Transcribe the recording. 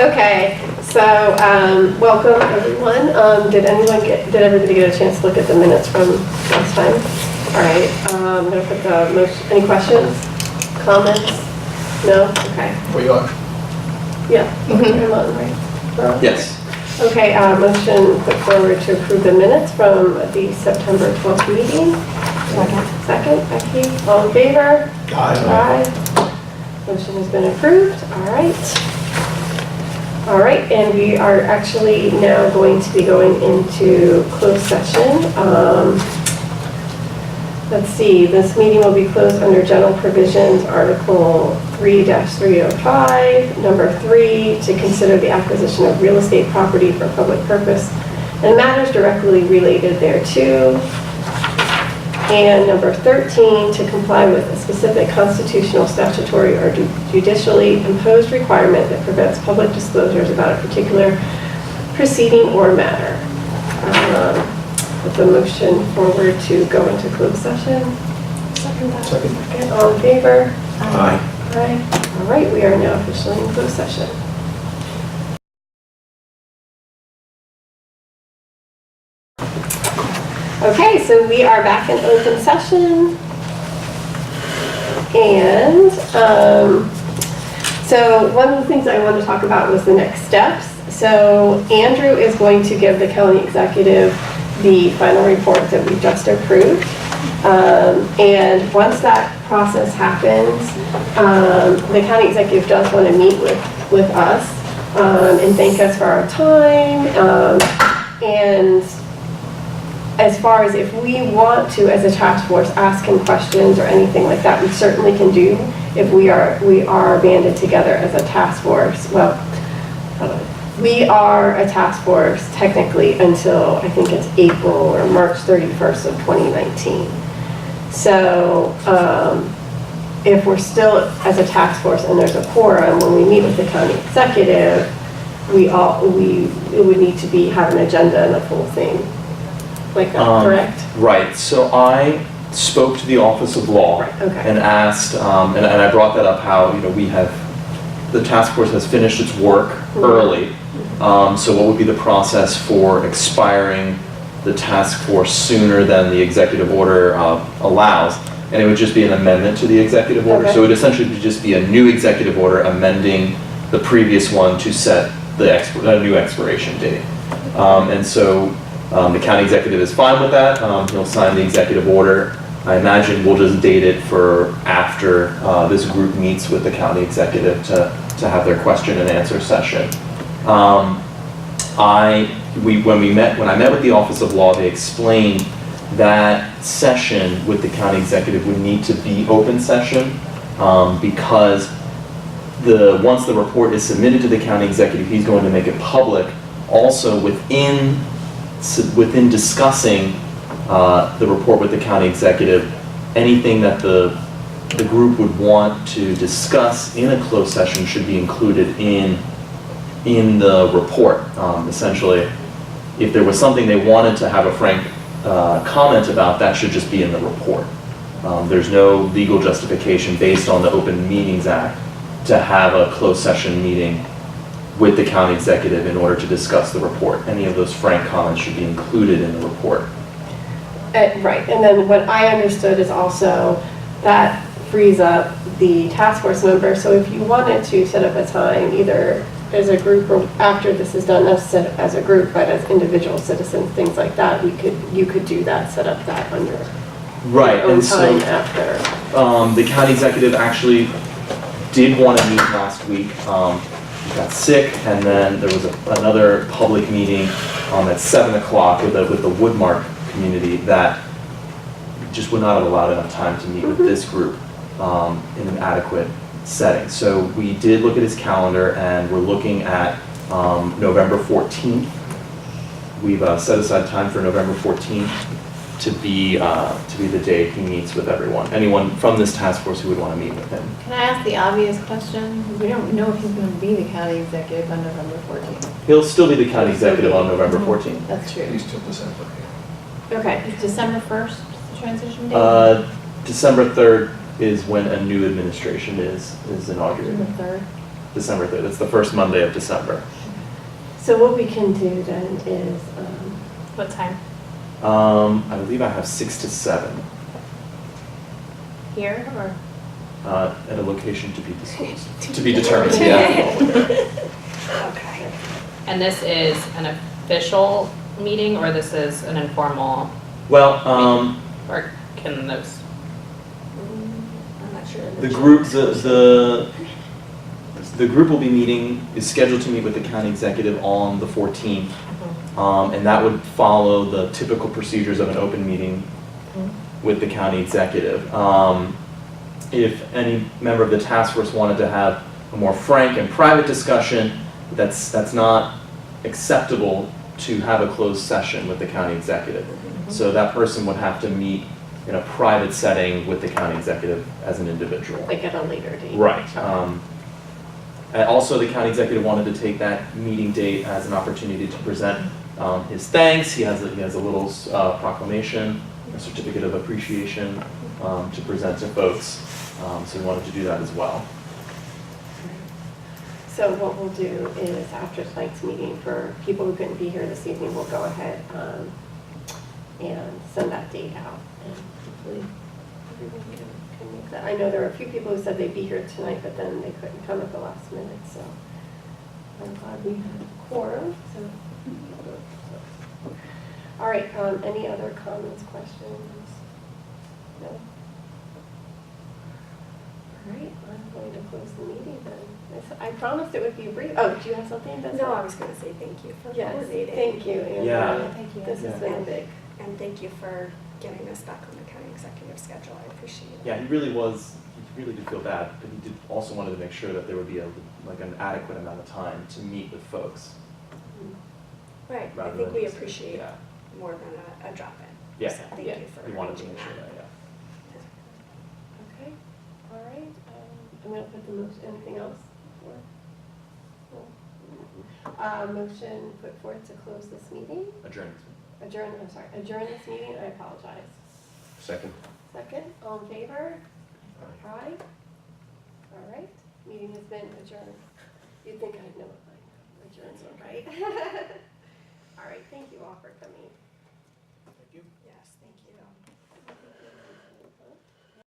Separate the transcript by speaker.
Speaker 1: Okay, so welcome everyone. Did everybody get a chance to look at the minutes from last time? All right, I'm gonna put the motion. Any questions, comments? No? Okay.
Speaker 2: We are.
Speaker 1: Yeah. I'm on, right?
Speaker 2: Yes.
Speaker 1: Okay, motion put forward to approve the minutes from the September 12th meeting. Second, Becky. All in favor? Aye. Motion has been approved. All right. All right, and we are actually now going to be going into closed session. Let's see, this meeting will be closed under General Provisions, Article 3-305, Number 3, to consider the acquisition of real estate property for public purpose and matters directly related thereto. And Number 13, to comply with a specific constitutional, statutory, or judicially imposed requirement that prevents public disclosures about a particular proceeding or matter. With the motion forward to go into closed session. Second. All in favor?
Speaker 2: Aye.
Speaker 1: Aye. All right, we are now officially in closed session. Okay, so we are back in open session. And so one of the things I wanted to talk about was the next steps. So Andrew is going to give the county executive the final report that we just approved. And once that process happens, the county executive does want to meet with us and thank us for our time. And as far as if we want to, as a task force, ask him questions or anything like that, we certainly can do if we are banded together as a task force. Well, we are a task force technically until I think it's April or March 31st of 2019. So if we're still as a task force and there's a quorum when we meet with the county executive, it would need to have an agenda and a full thing. Like that, correct?
Speaker 2: Right. So I spoke to the Office of Law and asked, and I brought that up how the task force has finished its work early. So what would be the process for expiring the task force sooner than the executive order allows? And it would just be an amendment to the executive order. So it would essentially just be a new executive order amending the previous one to set a new expiration date. And so the county executive is fine with that. He'll sign the executive order. I imagine we'll just date it for after this group meets with the county executive to have their question and answer session. When I met with the Office of Law, they explained that session with the county executive would need to be open session because once the report is submitted to the county executive, he's going to make it public. Also within discussing the report with the county executive, anything that the group would want to discuss in a closed session should be included in the report. Essentially, if there was something they wanted to have a frank comment about, that should just be in the report. There's no legal justification based on the Open Meetings Act to have a closed session meeting with the county executive in order to discuss the report. Any of those frank comments should be included in the report.
Speaker 1: Right, and then what I understood is also that frees up the task force member. So if you wanted to set up a time, either as a group or after this is done, not set as a group, but as individual citizens, things like that, you could do that, set up that on your own time after.
Speaker 2: The county executive actually did want to meet last week. He got sick, and then there was another public meeting at 7 o'clock with the Woodmark community that just would not have allowed enough time to meet with this group in an adequate setting. So we did look at his calendar, and we're looking at November 14th. We've set aside time for November 14th to be the day he meets with everyone. Anyone from this task force who would want to meet with him.
Speaker 3: Can I ask the obvious question? We don't know if he's going to be the county executive on November 14th.
Speaker 2: He'll still be the county executive on November 14th.
Speaker 3: That's true.
Speaker 4: He's till December.
Speaker 1: Okay.
Speaker 3: Is December 1st the transition date?
Speaker 2: December 3rd is when a new administration is inaugurated.
Speaker 3: December 3rd?
Speaker 2: December 3rd. That's the first Monday of December.
Speaker 1: So what we can do then is,
Speaker 4: What time?
Speaker 2: I believe I have 6 to 7
Speaker 4: Here or?
Speaker 2: at a location to be disclosed, to be determined, yeah.
Speaker 4: Okay. And this is an official meeting or this is an informal,
Speaker 2: Well,
Speaker 4: or can those?
Speaker 3: I'm not sure.
Speaker 2: the group will be meeting, is scheduled to meet with the county executive on the 14th. And that would follow the typical procedures of an open meeting with the county executive. If any member of the task force wanted to have a more frank and private discussion, that's not acceptable to have a closed session with the county executive. So that person would have to meet in a private setting with the county executive as an individual.
Speaker 1: like at a later date.
Speaker 2: Right. And also, the county executive wanted to take that meeting date as an opportunity to present his thanks. He has a little proclamation, a certificate of appreciation to present to folks. So he wanted to do that as well.
Speaker 1: So what we'll do is after tonight's meeting, for people who couldn't be here this evening, we'll go ahead and send that date out. And hopefully everyone can make that. I know there are a few people who said they'd be here tonight, but then they couldn't come at the last minute, so I'm glad we had a quorum. So. All right, any other comments, questions? No? All right, I'm going to close the meeting then. I promised it would be brief. Oh, do you have something? That's
Speaker 5: No, I was going to say thank you for
Speaker 1: Yes,
Speaker 5: coordinating.
Speaker 1: thank you, Andrew.
Speaker 2: Yeah.
Speaker 3: Thank you.
Speaker 1: This has been a big.
Speaker 5: And thank you for getting us back on the county executive schedule. I appreciate it.
Speaker 2: Yeah, he really did feel bad, but he did also wanted to make sure that there would be an adequate amount of time to meet with folks.
Speaker 5: Right. I
Speaker 2: rather
Speaker 5: think
Speaker 2: than
Speaker 5: we
Speaker 2: just-
Speaker 5: appreciate
Speaker 2: yeah.
Speaker 5: more than a drop-in.
Speaker 2: Yeah.
Speaker 5: So thank
Speaker 1: Yeah.
Speaker 5: you for
Speaker 2: He wanted to
Speaker 5: arranging
Speaker 2: make sure
Speaker 5: that.
Speaker 2: that,
Speaker 1: Okay, all right. I'm going to put the motion, anything else? Motion put forth to close this meeting.
Speaker 2: yeah. Adjourned.
Speaker 1: Adjourn this meeting, I apologize.
Speaker 6: Second.
Speaker 1: Second, all in favor? Aye. All right, meeting has been adjourned. You'd think I'd know it by now. Adjourned, right? All right, thank you all for coming.